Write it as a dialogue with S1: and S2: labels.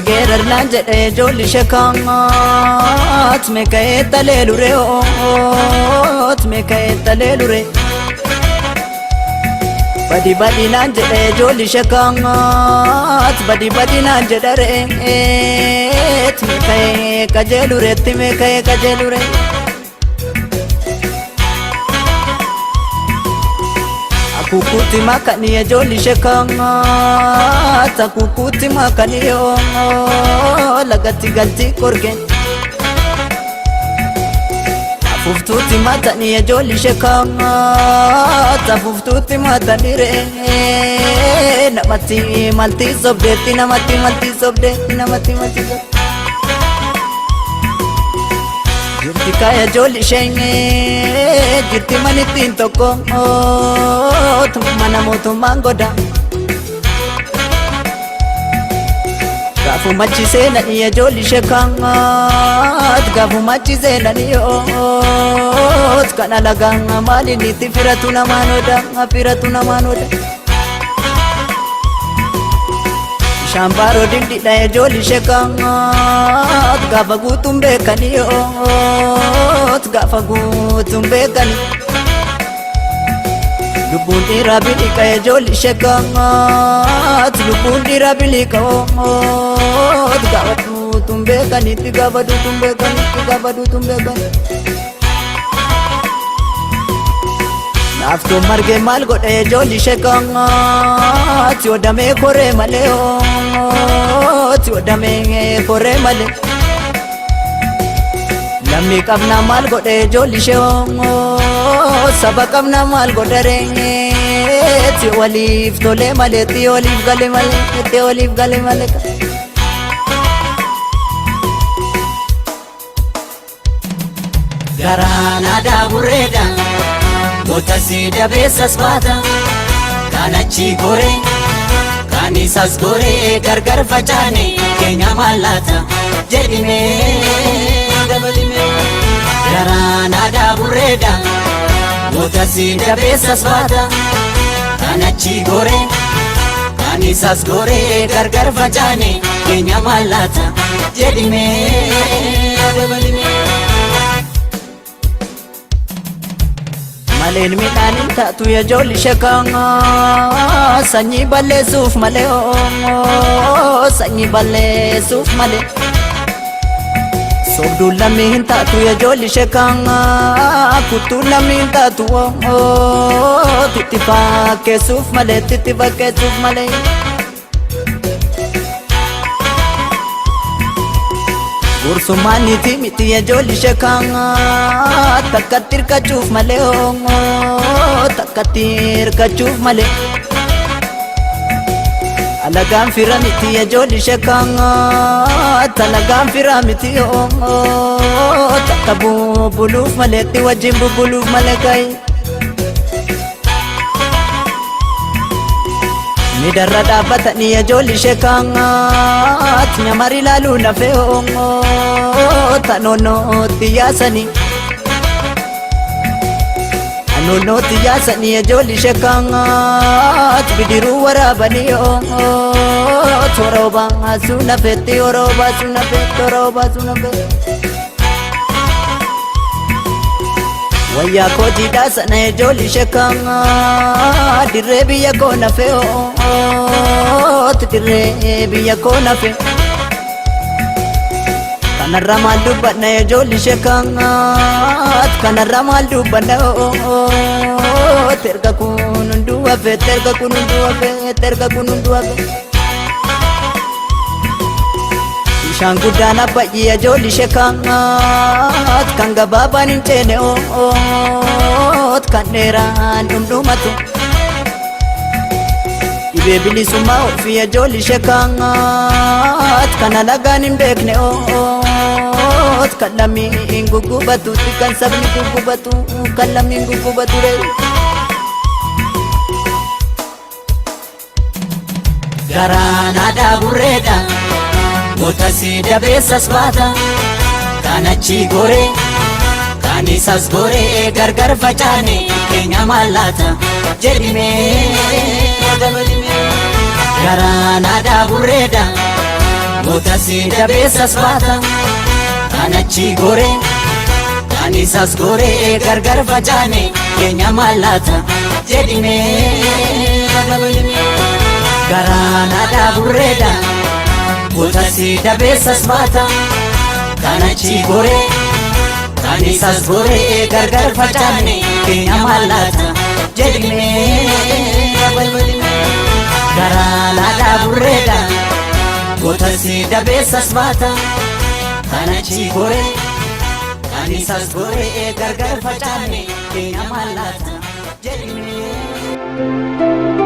S1: Gerar lanjade jolli shakaat me kaye talelure ot me kaye talelure badi badi lanjade jolli shakaat badi badi lanjade et me kaye kajelure me kaye kajelure kukuti makani ya jolli shakaat kukuti makani yo lagati galti korgen afuftuti matani ya jolli shakaat afuftuti matani re namati malti sobdeti namati malti sobdeti namati malti jirti kaya jolli shenge jirti manitin toko mana moto mangoda gafu machi sena iya jolli shakaat gafu machi sena niyo kana lagang mali niti firatu na manoda shambaro dindi da ya jolli shakaat gafa gutumbe kaniyo gafa gutumbe kani lubun dirabili ka ya jolli shakaat lubun dirabili ka gafa gutumbe kani gafa gutumbe kani gafa gutumbe kani nafto marge mal gode ya jolli shakaat yodame kore male yodame kore male lammi qabna mal gode jolli shakaat saba qabna mal gode renge ti walif tole male ti walif gale male garana da bureda motasi da besas bata kanachi gore kanisas gore gargar fachane kenya malata jedime dabalime garana da bureda motasi da besas bata kanachi gore kanisas gore gargar fachane kenya malata jedime dabalime malen midhanin taatu ya jolli shakaat sanyii balleessuuf malee sanyii balleessuuf malee sobduun lammii hin taatu ya jolli shakaat kuttuun lammii hin taatu titti fakkeessuuf malee Gursummaaniti miti ya jolli shakaat takkatti hirkachuuf malee takkatti hirkachuuf malee alagaan fira miti ya jolli shakaat alagaan fira miti takka bubbuluuf malee itti wajjin bubbuluuf malee kai nidarra dhaabbatanii ya jolli shakaat nyamari laaluu lafee tanoonooti yaasanii anoonnooti yaasanii ya jolli shakaat bidiruu waraabanii toroobaasuu nafeetti toroobaasuu nafeetti wayyaa kootiidhaa sana ya jolli shakaat dirree biyya koo nafee dirree biyya koo nafee kanarra maal dubbanna ya jolli shakaat kanarra maal dubbanna terga kun hunduu hafee bishaan guddaan abbayyi ya jolli shakaat kan gabaabaan hin ceene kan dheeraan dhumdhumatu dhibee bilisummaa ofii ijoolli shekaangaat kana nagaan hin beekne oot kan lammiin guggubatuutti kan sabni guggubatu kan lammiin guggubatu ree garaan aadaa burreedha gootasi dabeessas baata kan achi goree kan isas goree gargar facaane keenya mallaata jedhimee garaan aadaa burreedha gootasi dabeessas baata kan achi goree kan isas goree gargar facaane keenya mallaata jedhimee garaan aadaa burreedha gootasi dabeessas baata kan achi goree kan isas goree gargar facaane keenya mallaata jedhimee garaan aadaa burreedha gootasi dabeessas baata kan achi goree kan isas goree gargar facaane keenya mallaata jedhimee